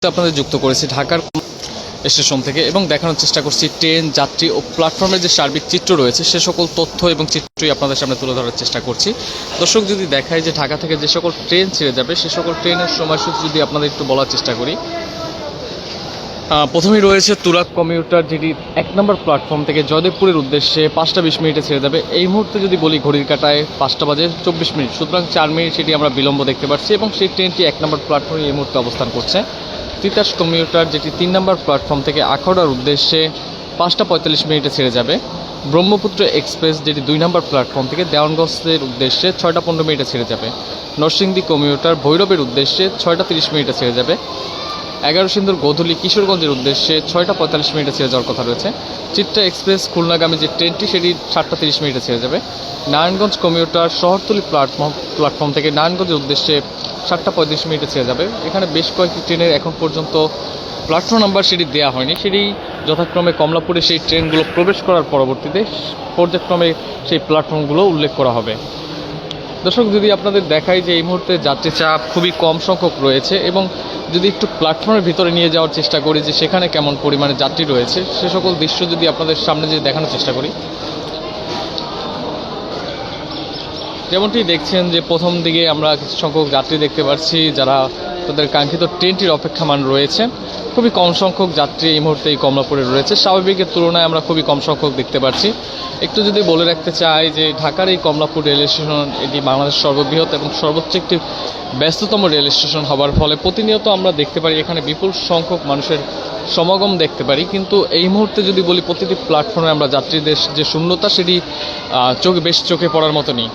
আপনাদের যুক্ত করেছি ঢাকার স্টেশন থেকে এবং দেখানোর চেষ্টা করছি ট্রেন যাত্রী ও প্ল্যাটফর্মের যে সার্বিক চিত্র রয়েছে সে সকল তথ্য এবং চিত্রই আপনাদের সামনে তুলে ধরার চেষ্টা করছি। দর্শক, যদি দেখায় যে ঢাকা থেকে যে সকল ট্রেন ছেড়ে যাবে সে সকল ট্রেনের সময়সূচি যদি আপনাদের একটু বলার চেষ্টা করি। প্রথমেই রয়েছে তুরাগ কমিউটার, যেটি ১ নম্বর প্ল্যাটফর্ম থেকে জয়দেবপুরের উদ্দেশ্যে ৫টা ২০ মিনিটে ছেড়ে যাবে। এই মুহূর্তে যদি বলি ঘড়ির কাঁটায় ৫টা বাজে ২৪ মিনিট, সুতরাং ৪ মিনিট সেটি আমরা বিলম্ব দেখতে পাচ্ছি এবং সেই ট্রেনটি ১ নম্বর প্ল্যাটফর্মে এই মুহূর্তে অবস্থান করছে। তিতাস কমিউটার, যেটি ৩ নম্বর প্ল্যাটফর্ম থেকে আখাউড়ার উদ্দেশ্যে ৫টা ৪৫ মিনিটে ছেড়ে যাবে। ব্রহ্মপুত্র এক্সপ্রেস, যেটি ২ নম্বর প্ল্যাটফর্ম থেকে দেওয়ানগঞ্জের উদ্দেশ্যে ৬টা ১৫ মিনিটে ছেড়ে যাবে। নরসিংদী কমিউটার ভৈরবের উদ্দেশ্যে ৬টা ৩০ মিনিটে ছেড়ে যাবে। ১১ সিন্দুর গোধূলি কিশোরগঞ্জের উদ্দেশ্যে ৬টা ৪৫ মিনিটে ছেড়ে যাওয়ার কথা রয়েছে। চিত্রা এক্সপ্রেস খুলনাগামী যে ট্রেনটি সেটি ৭টা ৩০ মিনিটে ছেড়ে যাবে। নারায়ণগঞ্জ কমিউটার শহরতলি প্ল্যাটফর্ম থেকে নারায়ণগঞ্জের উদ্দেশ্যে ৭টা ৩৫ মিনিটে ছেড়ে যাবে। এখানে বেশ কয়েকটি ট্রেনের এখন পর্যন্ত প্ল্যাটফর্ম নাম্বার সেটি দেওয়া হয়নি, সেটি যথাক্রমে কমলাপুরে সেই ট্রেনগুলো প্রবেশ করার পরবর্তীতে পর্যায়ক্রমে সেই প্ল্যাটফর্মগুলো উল্লেখ করা হবে। দর্শক, যদি আপনাদের দেখায় যে এই মুহূর্তে যাত্রী চাপ খুবই কম সংখ্যক রয়েছে এবং যদি একটু প্ল্যাটফর্মের ভিতরে নিয়ে যাওয়ার চেষ্টা করি যে সেখানে কেমন পরিমাণে যাত্রী রয়েছে সে সকল দৃশ্য যদি আপনাদের সামনে যদি দেখানোর চেষ্টা করি। যেমনটি দেখছেন যে প্রথম দিকে আমরা কিছু সংখ্যক যাত্রী দেখতে পাচ্ছি যারা তাদের কাঙ্ক্ষিত ট্রেনটির অপেক্ষামান রয়েছে। খুবই কম সংখ্যক যাত্রী এই মুহূর্তে এই কমলাপুরে রয়েছে, স্বাভাবিকের তুলনায় আমরা খুবই কম সংখ্যক দেখতে পাচ্ছি। একটু যদি বলে রাখতে চাই যে ঢাকার এই কমলাপুর রেল স্টেশন এটি বাংলাদেশের সর্ববৃহৎ এবং সর্বোচ্চ একটি ব্যস্ততম রেল স্টেশন হবার ফলে প্রতিনিয়ত আমরা দেখতে পারি এখানে বিপুল সংখ্যক মানুষের সমাগম দেখতে পারি। কিন্তু এই মুহূর্তে যদি বলি প্রতিটি প্ল্যাটফর্মে আমরা যাত্রীদের যে শূন্যতা সেটি বেশ চোখে পড়ার মতো নেই।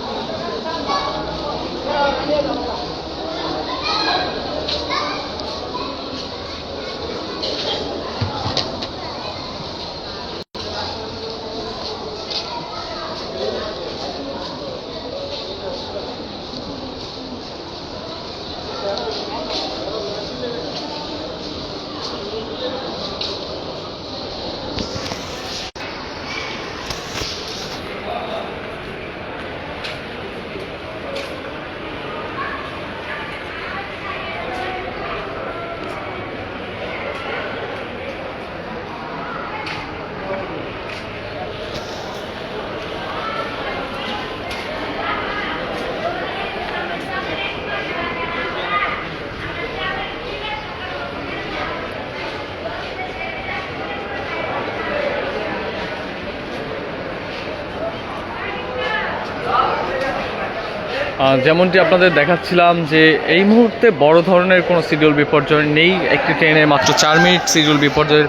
যেমনটি আপনাদের দেখাচ্ছিলাম যে এই মুহূর্তে বড় ধরনের কোনো শিডিউল বিপর্যয় নেই। একটি ট্রেনের মাত্র ৪ মিনিট শিডিউল বিপর্যয়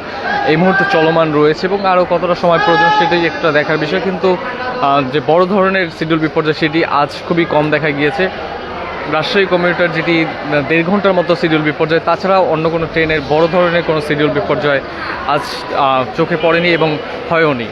এই মুহূর্তে চলমান রয়েছে এবং আরও কতটা সময় প্রয়োজন সেটাই একটা দেখার বিষয়। কিন্তু যে বড় ধরনের শিডিউল বিপর্যয় সেটি আজ খুবই কম দেখা গিয়েছে। রাজশাহী কমিউটার, যেটি ১.৫ ঘন্টার মতো শিডিউল বিপর্যয়, তাছাড়াও অন্য কোনো ট্রেনের বড় ধরনের কোনো শিডিউল বিপর্যয় আজ চোখে পড়েনি এবং হয়ও নি।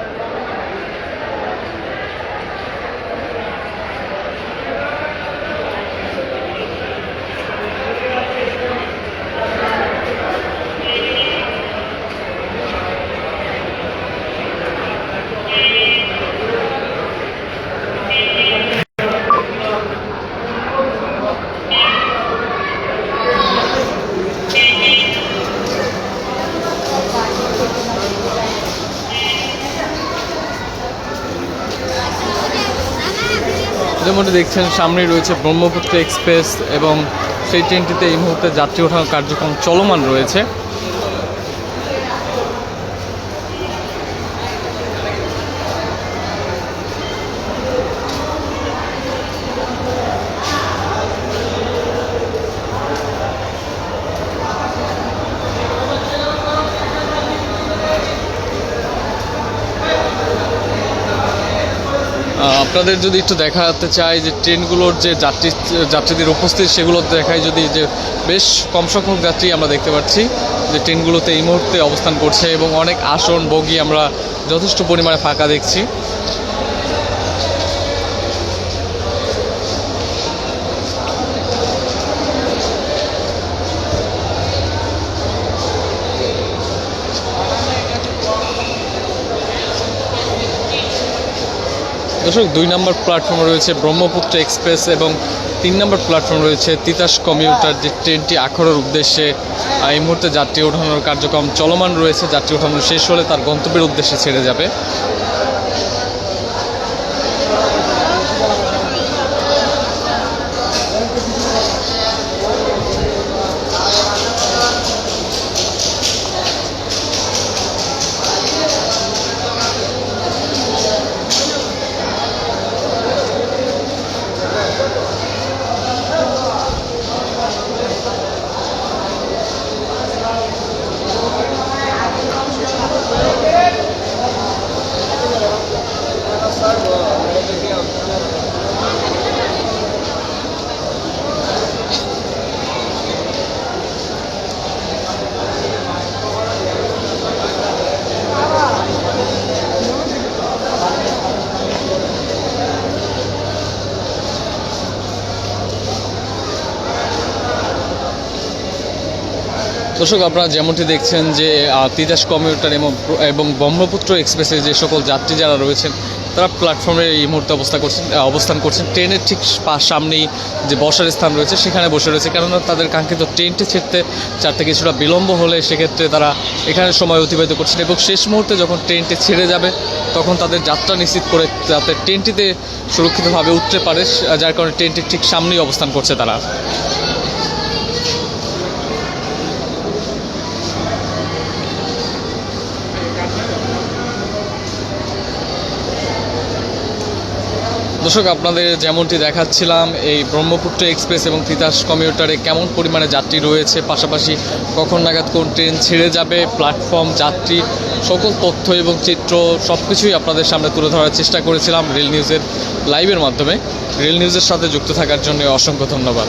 যেমনটি দেখছেন সামনেই রয়েছে ব্রহ্মপুত্র এক্সপ্রেস এবং সেই ট্রেনটিতে এই মুহূর্তে যাত্রী ওঠানোর কার্যক্রম চলমান রয়েছে। আপনাদের যদি একটু দেখাতে চাই যে ট্রেনগুলোর যে যাত্রীদের উপস্থিতি সেগুলো দেখায়, যদি যে বেশ কম সংখ্যক যাত্রী আমরা দেখতে পাচ্ছি যে ট্রেনগুলোতে এই মুহূর্তে অবস্থান করছে এবং অনেক আসন বগি আমরা যথেষ্ট পরিমাণে ফাঁকা দেখছি। দর্শক, ২ নম্বর প্ল্যাটফর্মে রয়েছে ব্রহ্মপুত্র এক্সপ্রেস এবং 3 নম্বর প্ল্যাটফর্ম রয়েছে তিতাস কমিউটার যে ট্রেনটি আখাউড়ার উদ্দেশ্যে এই মুহূর্তে যাত্রী ওঠানোর কার্যক্রম চলমান রয়েছে। যাত্রী ওঠানো শেষ হলে তার গন্তব্যের উদ্দেশ্যে ছেড়ে যাবে। দর্শক, আপনারা যেমনটি দেখছেন যে তিতাস কমিউটার এবং ব্রহ্মপুত্র এক্সপ্রেসে যে সকল যাত্রী যারা রয়েছেন তারা প্ল্যাটফর্মে এই মুহূর্তে অবস্থান করছেন। ট্রেনের ঠিক সামনেই যে বসার স্থান রয়েছে সেখানে বসে রয়েছে, কেননা তাদের কাঙ্ক্ষিত ট্রেনটি ছাড়তে কিছুটা বিলম্ব হলে সেক্ষেত্রে তারা এখানে সময় অতিবাহিত করছেন এবং শেষ মুহূর্তে যখন ট্রেনটি ছেড়ে যাবে তখন তাদের যাত্রা নিশ্চিত করে যাতে ট্রেনটিতে সুরক্ষিতভাবে উঠতে পারে, যার কারণে ট্রেনটির ঠিক সামনেই অবস্থান করছে তারা। দর্শক, আপনাদের যেমনটি দেখাচ্ছিলাম এই ব্রহ্মপুত্র এক্সপ্রেস এবং তিতাস কমিউটারে কেমন পরিমাণে যাত্রী রয়েছে, পাশাপাশি কখন নাগাদ কোন ট্রেন ছেড়ে যাবে, প্ল্যাটফর্ম, যাত্রী, সকল তথ্য এবং চিত্র সব কিছুই আপনাদের সামনে তুলে ধরার চেষ্টা করেছিলাম রেল নিউজের লাইভের মাধ্যমে। রেল নিউজের সাথে যুক্ত থাকার জন্য অসংখ্য ধন্যবাদ।